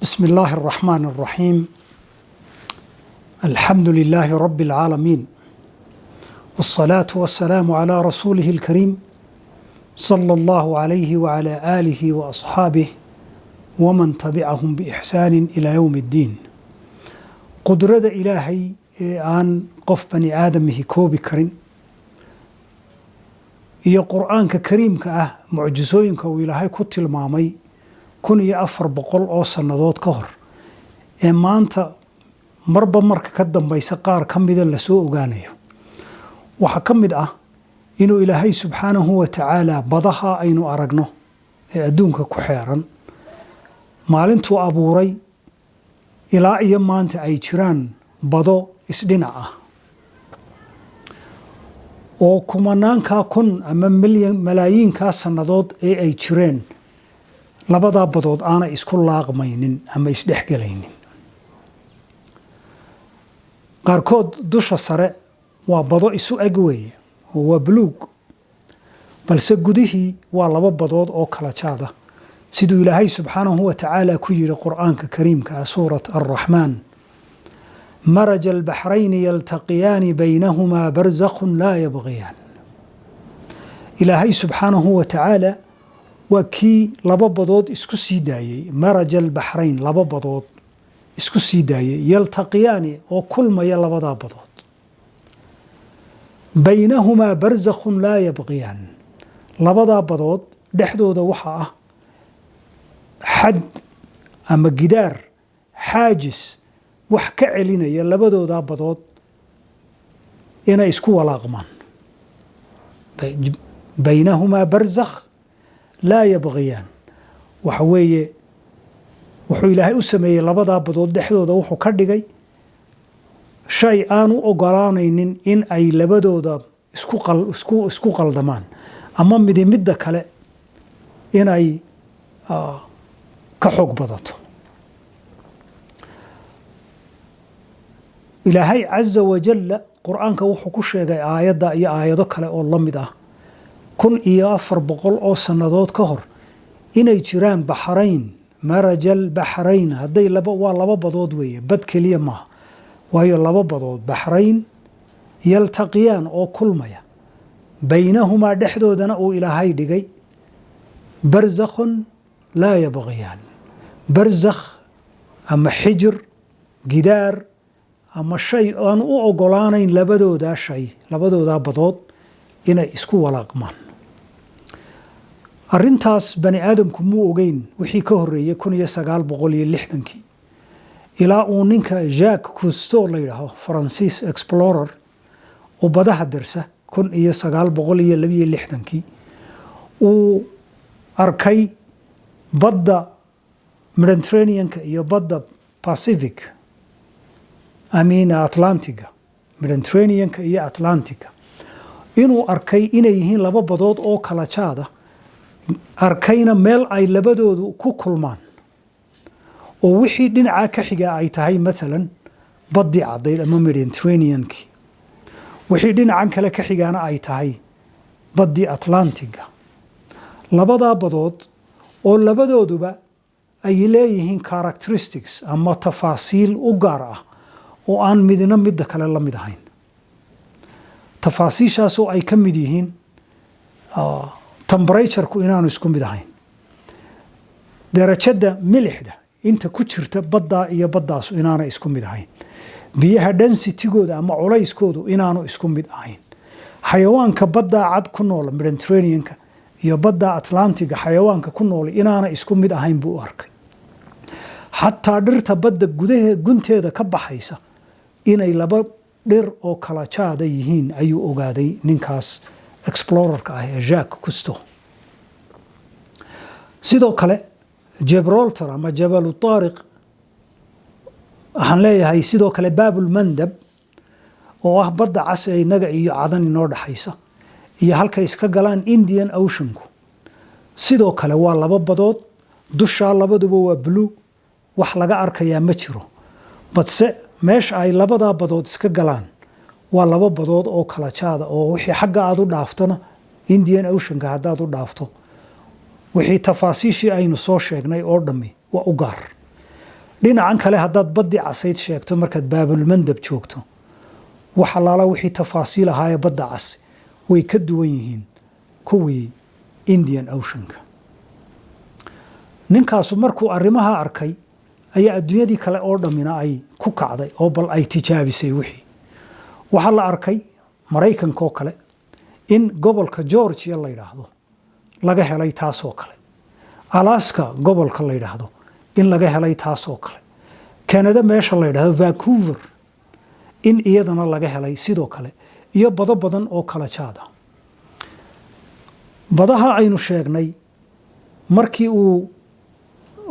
بسم الله الرحمن الرحيم. الحمد لله رب العالمين، والصلاة والسلام على رسوله الكريم صلى الله عليه وعلى آله وأصحابه ومن تبعهم بإحسان إلى يوم الدين. قدرة إلهي عن قف بني آدمه كوبي كريم iyo quraanka kariimka ah mucjisooyinka uu Ilaahay ku tilmaamay 1400 oo sanadood ka hor ee maanta marba marka ka dambaysa qaar kamida la soo ogaanayo waxa kamid ah inuu Ilaahay subhanahu wa ta'ala badaha aynu aragno ee adduunka ku xeeran maalintuu abuuray ilaa iyo maanta ay jiraan bado isdhinac ah oo kumanaanka kun ama malaayiinka sanadood ee ay jireen labada badood aana isku laaqmaynin ama isdhexgalaynin qaarkood dusha sare waa bado isu eg weeye waa buluug balse gudihii waa laba badood oo kala jaada sidoo Ilaahay subhanahu wa ta'ala ku yiri quraanka kariimka suurat ar-rahman مرج البحرين يلتقيان بينهما برزخ لا يبغيان. إلهي سبحانه وتعالى وكي لببضود اسكو سيداي مرج البحرين لببضود اسكو سيداي يلتقيان وكل ما يلبضا بضود بينهما برزخ لا يبغيان. لبضا بضود دحدود وحا حد أما جدار حاجز wax ka celinaya labadooda badood inay isku walaaqmaan baynahuma barzakh la yabghiyan waxa weeye wuxuu Ilaahay u sameeyay labada badood dhexdooda wuxuu ka dhigay shay aan u ogolaanaynin in ay labadooda isku qaldamaan ama midda kale inay ka xoog badato. إلهي عز وجل قرآنك وحكو شيغاي آيادا iyo aayado kale oo lamid ah 1400 oo sanadood ka hor inay jiraan bahrayn marajal bahrayn haday laba badood weeye bad kaliya ma waayo laba badood bahrayn yaltaqiyaan oo kulmaya baynahuma dhexdoodana uu Ilaahay dhigay barzakhun la yabghiyan barzakh ama xijr gidaar ama shay aan u ogolaanayn labadooda badood inay isku walaaqmaan. arintaas bani aadamku muu ogeyn wixii ka horeeyay 1960 ilaa uu ninka Jacques Cousteau la yiraahdo Francis explorer oo badaha darsa 1962 uu arkay badda Mediterranean-ka iyo badda Pacific Atlantiga Mediterranean-ka iyo Atlantiga inuu arkay inay yihiin laba badood oo kala jaada arkayna meel ay labadoodu ku kulmaan oo wixii dhinaca ka xiga ay tahay midalan baddi cadeed ama Mediterranean-ki wixii dhinacan kale ka xigana ay tahay baddi Atlantiga labada badood oo labadooduba ay leeyihiin characteristics ama tafaasiil u gaar ah oo aan midda kale la mid ahayn tafaasiishaas oo ay ka mid yihiin temperature-ku inaanu isku mid ahayn darajada milixda inta ku jirta badda iyo baddaas inaanu isku mid ahayn biyaha density-gooda ama culayskoodu inaanu isku mid ahayn xayawaanka badda cad ku nool Mediterranean-ka iyo badda Atlantiga xayawaanka ku nool inaanu isku mid ahayn buu arkay hatta dhirta badda gunteeda ka baxaysa inay laba dhir oo kala jaada yihiin ayuu ogaaday ninkaas explorer-ka ah ee Jacques Cousteau. sidoo kale Gibraltar ama Jabal Tariq waxaan leeyahay sidoo kale Babul Mandab oo ah badda cas ee inaga iyo Cadan inoo dhaxaysa iyo halka iska galaan Indian Ocean-ku sidoo kale waa laba badood dusha labaduba waa blue wax laga arkayaa ma jiro balse meesha ay labada badood iska galaan waa laba badood oo kala jaada oo wixii xagga aad u dhaaftana Indian Ocean-ka hadaad u dhaafto wixii tafaasiishii aynu soo sheegnay oo dhami waa u gaar dhinacan kale haddaad baddi casayd sheegto markaad baabulmandab joogto wax allaala wixii tafaasiil ahaayee badda cas way ka duwan yihiin kuwii Indian Oceanka. ninkaasu markuu arrimaha arkay ayaa adduunyadii kale oo dhammina ay ku kacday oo bal ay tijaabisay wixii. waxaa la arkay Maraykanka oo kale in gobolka Georgia la yidhaahdo laga helay taasoo kale, Alaska gobolka la yidhaahdo in laga helay taasoo kale, Canada meesha la yidhaahdo Vancouver in iyadana laga helay sidoo kale, iyo bado badan oo kala jaada. badaha aynu sheegnay markii uu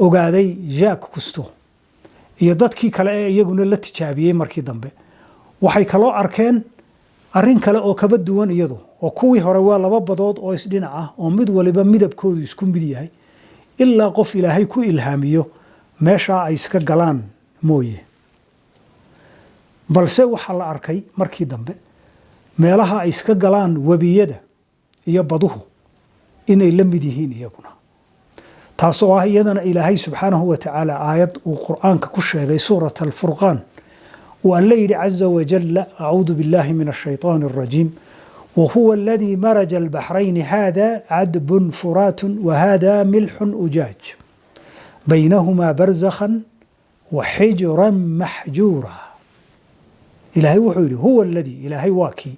ogaaday Jacques Cousteau iyo dadkii kale ee iyaguna la tijaabiyey markii dambe, waxay kaloo arkeen arrin kale oo kaba duwan iyadu, oo kuwii hore waa laba badood oo isdhinac ah oo mid waliba midabkoodu isku mid yahay ilaa qof Ilaahay ku ilhaamiyo meesha ay iska galaan mooye. balse waxaa la arkay markii dambe meelaha ay iska galaan webiyada iyo baduhu inay la mid yihiin iyaguna, taasoo ah iyadana Ilaahay subxaanahu wa tacaala aayad uu qur'aanka ku sheegay suurat al-Furqaan وأن ليل عز وجل أعوذ بالله من الشيطان الرجيم وهو الذي مرج البحرين هذا عذب فرات وهذا ملح أجاج بينهما برزخا وحجرا محجورا. إلهي وحولي هو الذي إلهي واكي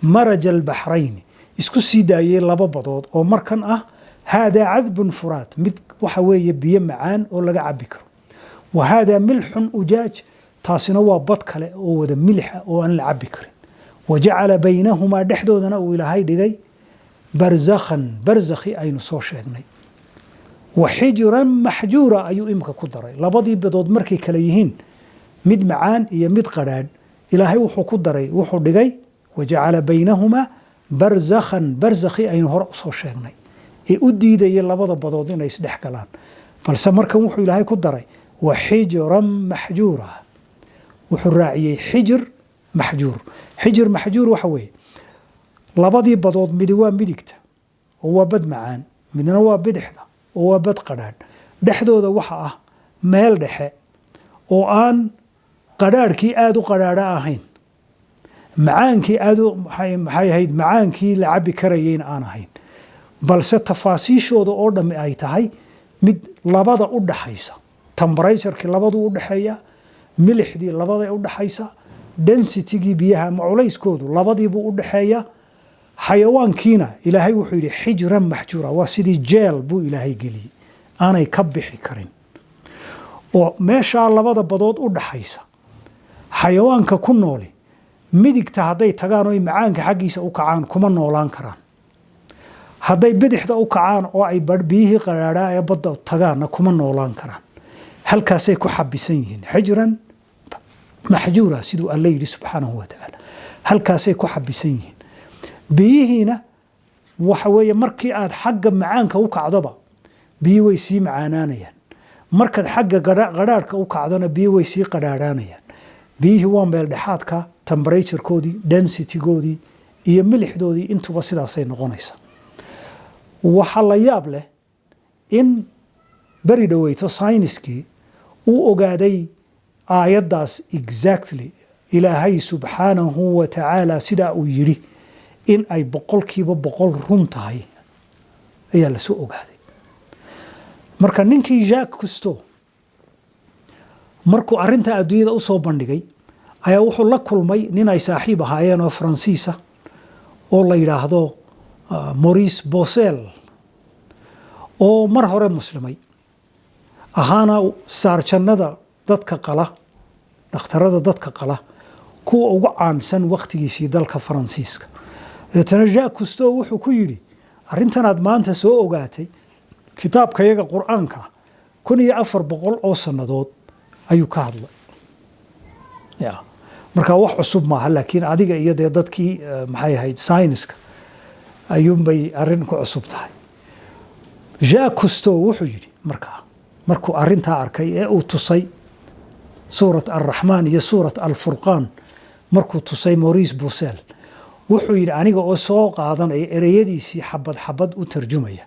مرج البحرين اسكو سيدايي لبا بدود او مركن هذا عذب فرات مد وحوي بيي معان او لغا عبي كرو وهذا ملح أجاج taasina waa bad kale oo wada milix oo aan la cabi karin. wajacala baynahuma dhexdoodana uu Ilaahay dhigay barzakhi aynu soo sheegnay, wa xijran maxjuura ayuu imka ku daray. labadii badood markay kale yihiin mid macaan iyo mid qadhaadh, Ilaahay wuxuu ku daray, wuxuu dhigay wajacala baynahuma barzakhi aynu hore soo sheegnay ee u diidayay labada badood inay isdhex galaan. balse markan wuxuu Ilaahay ku daray wa xijran maxjuura, wuxuu raaciyay xijir maxjuur waxa weeye labadii badood midi waa midigta oo waa bad macaan, midna waa bidixda oo waa bad qadhaadh. dhexdooda waxa ah meel dhexe oo aan qadhaadhkii aad u qadhaadha ahayn, macaankii aad u maxay ahayd macaankii la cabi karayayna aan ahayn, balse tafaasiishooda oo dhammi ay tahay mid labada u dhaxaysa. temperatureki labadu u dhaxeeya, milixdii labaday u dhaxaysa, densitygii biyaha ama culayskoodu labadiibuu u dhaxeeya. xayawaankiina Ilaahay wuxuu yidhi xijran maxjuura, waa sidii jeel buu Ilaahay geliyey aanay ka bixi karin. oo meeshaa labada badood u dhaxaysa xayawaanka ku nooli midigta hadday tagaan oo macaanka xaggiisa u kacaan kuma noolaan karaan, hadday bidixda u kacaan oo ay biyihii qadhaadhaa ee badda tagaanna kuma noolaan karaan. halkaasay ku xabisan yihiin xijran maxjuura siduu Alle yidhi subxaanahu wa tacaala, halkaasay ku xabisan yihiin. biyihiina waxa weeye markii aad xagga macaanka u kacdoba biyi way sii macaanaanayaan, markaad xagga qadhaadhka u kacdona biyi way sii qadhaadhaanayaan. biyihii waa meel dhexaadka, temperaturekoodii, densitygoodii iyo milixdoodii intuba sidaasay noqonaysaa. waxaa la yaab leh in beri dhoweyto sayniskii uu ogaaday aayaddaas exactly Ilaahay subxaanahu wa tacaala sidaa uu yidhi in ay 100% run tahay ayaa la soo ogaaday. marka ninkii Jacques Cousteau markuu arrinta adduunyada u soo bandhigay ayaa wuxuu la kulmay nin ay saaxiib ahaayeen oo Faransiisa oo la yidhaahdo Maurice Bocel oo mar hore muslimay ahaana saarjannada dadka qala, dhakhtarada dadka qala kuwa ugu caansan waqtigiisii dalka Faransiiska. Jacques Cousteau wuxuu ku yidhi arrintan aad maanta soo ogaatay kitaabkayaga qur'aanka 1400 oo sannadood ayuu ka hadlay. marka wax cusub maaha, laakiin adiga iyo dadkii maxay ahayd sayniska ayuunbay arrin ku cusub tahay. Jacques Cousteau wuxuu yidhi markuu arrintaa arkay ee uu tusay suurat ar-Raxmaan iyo suurat al-Furqaan, markuu tusay Maurice Bocel wuxuu yidhi aniga oo soo qaadanaya ereyadiisii xabad xabad u tarjumaya,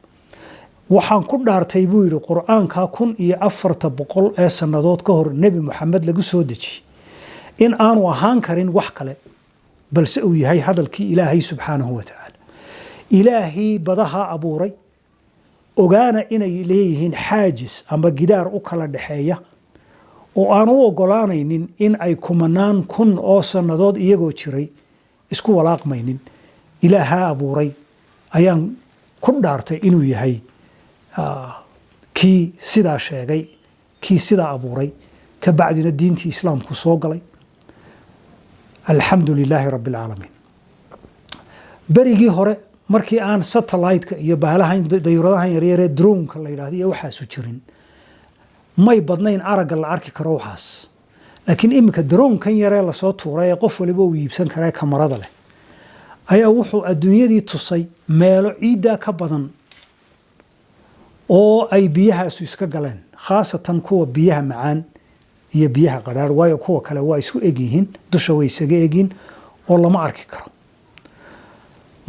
waxaan ku dhaartay buu yidhi qur-aanka 1400 ee sannadood ka hor nebi moxamed lagu soo dejiyey in aanu ahaan karin wax kale balse uu yahay hadalkii ilaahay subxaanahu wa tacaala ilaahii badaha abuuray ogaana inay leeyihiin xaajis ama gidaar u kala dhexeeya oo aan u ogolaanaynin in ay kumanaan kun oo sannadood iyagoo jiray isku walaaqmaynin ilaahaa abuuray ayaan ku dhaartay inuu yahay kii sidaa sheegay kii sidaa abuuray ka bacdina diintii islaamku soo galay alxamdu lilaahi rabbi alcaalamiin berigii hore markii aan satellite-ka iyo baalahan dayuuradahan yaryaree droonka la yidhaahdo iyo waxaasu jirin may badnayn aragga la arki karo waxaas laakiin iminka droonkan yaree lasoo tuuray ee qof waliba uu iibsan karee kamarada leh ayaa wuxuu adduunyadii tusay meelo ciiddaa ka badan oo ay biyahaasu iska galeen khaasatan kuwa biyaha macaan iyo biyaha qadhaar waayo kuwa kale waa isku egyihiin dusha way isaga egyihiin oo lama arki karo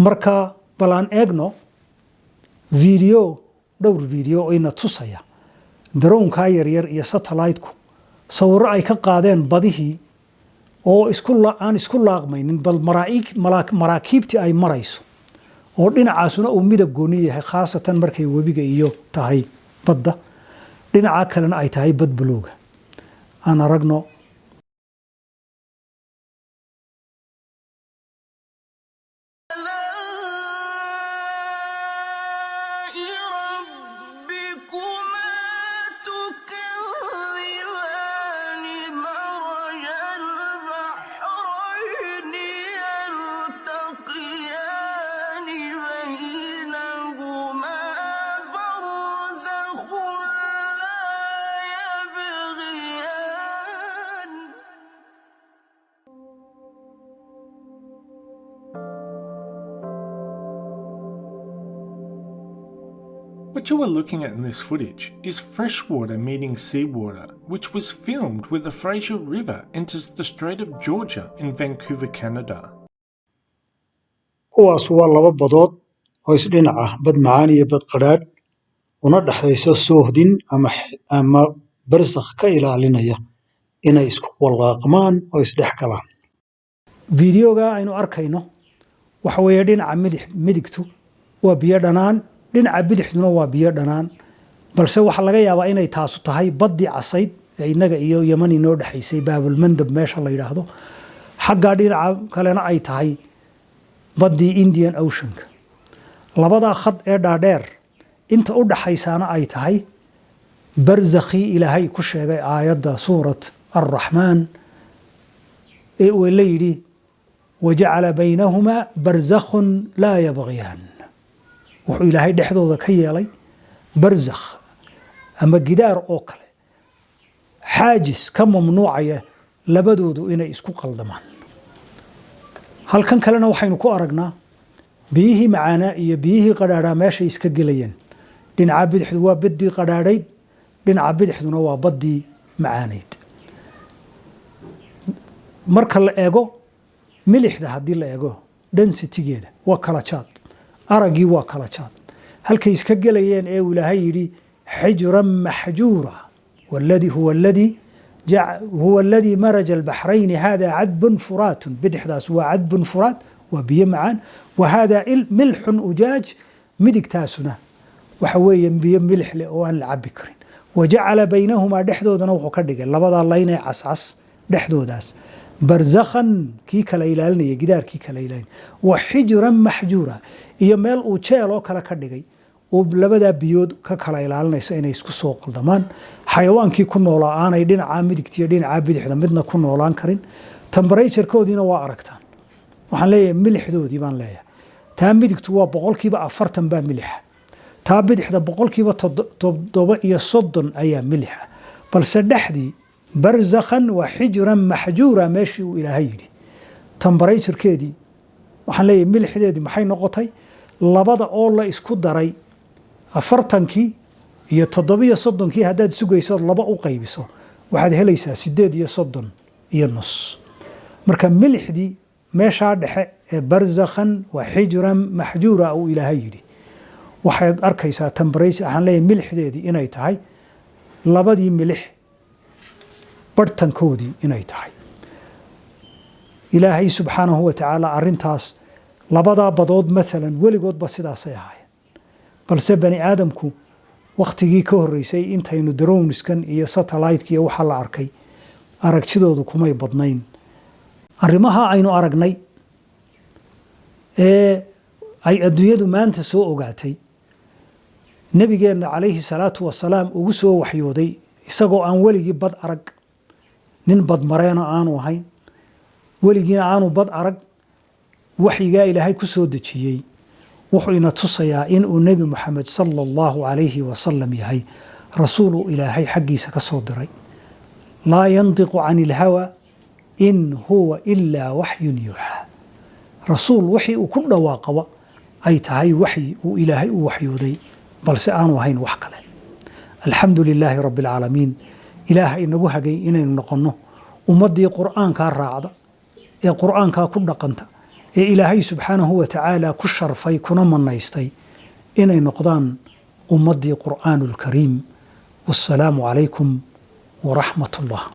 marka bal aan eegno dhowr video ina tusaya daroonkaa yaryar iyo satellite-ku sawirro ay ka qaadeen badihii oo aan isku laaqmaynin bal maraakiibtii ay marayso oo dhinacaasuna uu midab gooni yahay khaasatan markay webiga iyo tahay badda dhinaca kalena ay tahay bad buluuga aan aragno What you are looking at in this footage is freshwater meeting seawater, which was filmed where the Fraser River enters the Strait of Georgia in Vancouver, Canada. kuwaas waa laba badood oo isdhinac ah bad macaan iyo bad qadhaadh una dhexayso soohdin ama barsakh ka ilaalinaya inay isku walqaaqmaan oo isdhex galaan fiidiyoga aynu arkayno waxa weeye dhinaca midigtu waa biyo dhanaan dhinaca bidixduna waa biyo dhanaan balse waxa laga yaabaa inay taasu tahay baddii casayd ee innaga iyo yeman inoo dhexaysay baabulmandab meesha la yidhaahdo xaggaa dhinaca kalena ay tahay baddii Indian Oceanka labadaa khad ee dhaadheer inta u dhaxaysaana ay tahay barzakhii ilaahay ku sheegay aayadda suurat arraxmaan ee uu la yidhi wajacala baynahumaa barzakhun laa yabghiyaan wuxuu ilaahay dhexdooda ka yeelay barzakh ama gidaar oo kale xaajis ka mamnuucaya labadoodu inay isku qaldamaan halkan kalena waxaynu ku aragnaa biyihii macaanaa iyo biyihii qadhaadhaa meeshay iska gelayeen dhinaca bidixdu waa baddii qadhaadhayd dhinaca bidixduna waa baddii macaanayd marka la eego milixda haddii la eego densitigeeda waa kala jaad araggii waa kala jaad halkay iska gelayeen ee uu ilaahay yidhi xijran maxjuura huwa alladii maraja albaxrayni hada cadbun furaatun bidixdaas waa cadbun furaat waa biyo macaan wa hada milxun ujaaj midigtaasuna waxa weeye biyo milix leh oo aan la cabi karin wajacala baynahumaa dhexdoodana wuxuu ka dhigay labadaa laynee cascas dhexdoodaas barzakhan kii kala ilaalinaya gidaarkii kala ilaalinaya wa xijran maxjuura iyo meel uu jeel oo kale ka dhigay uu labadaa biyood ka kala ilaalinayso inay isku soo qaldamaan xayawaankii ku noolaa aanay dhinaca midigtiyo dhinaca bidixda midna ku noolaan karin temperaturekoodiina waa aragtaan waxaan leeyahay milixdoodii baan leeyahay taa midigtu waa 40% baa milixa taa bidixda 7% ayaa milixa balse dhexdii barzakhan wa xijran maxjuura meeshii uu ilaahay yidhi temperaturekeedii waxaan leeyahay milixdeedii maxay noqotay labada oo la isku daray 40kii iyo 37kii haddaad sugayso laba u qaybiso waxaad helaysaa 38 iyo nus marka milixdii meeshaa dhexe ee barzakhan wa xijran maxjuura uu ilaahay yidhi waxaad arkaysaa temperature waxaan leeyahay milixdeedii inay tahay labadii milix bartankoodii inay tahay. ilaahay subxaanahu wa tacaala arrintaas labadaa badood maalan weligoodba sidaasay ahaayeen, balse bani aadamku wakhtigii ka horreysay intaynu droniskan iyo satellite-ka iyo waxa la arkay aragtidoodu kumay badnayn. arrimaha aynu aragnay ee ay adduunyadu maanta soo ogaatay, nabigeenna calayhi salaatu wasalaam ugu soo waxyooday isagoo aan weligii bad arag, nin bad mareena aanu ahayn, weligiina aanu bad arag, waxyigaa ilaahay ku soo dejiyey wuxuu ina tusayaa inuu nebi moxamed sala allahu calayhi wasalam yahay rasuulu ilaahay xaggiisa ka soo diray. laa yantiqu cani ilhawa in huwa ilaa waxyun yuuxaa. rasuul wixii uu ku dhawaaqaba ay tahay waxyi uu ilaahay u waxyooday, balse aanu ahayn wax kale. alxamdu lilaahi rabbi alcaalamiin. ilaaha inagu hagay inaynu noqonno ummaddii qur'aankaa raacda ee qur'aankaa ku dhaqanta ee ilaahay subxaanahu wa tacaala ku sharfay kuna manaystay inay noqdaan ummaddii qur'aanu lkariim. wassalaamu calaykum waraxmat ullah.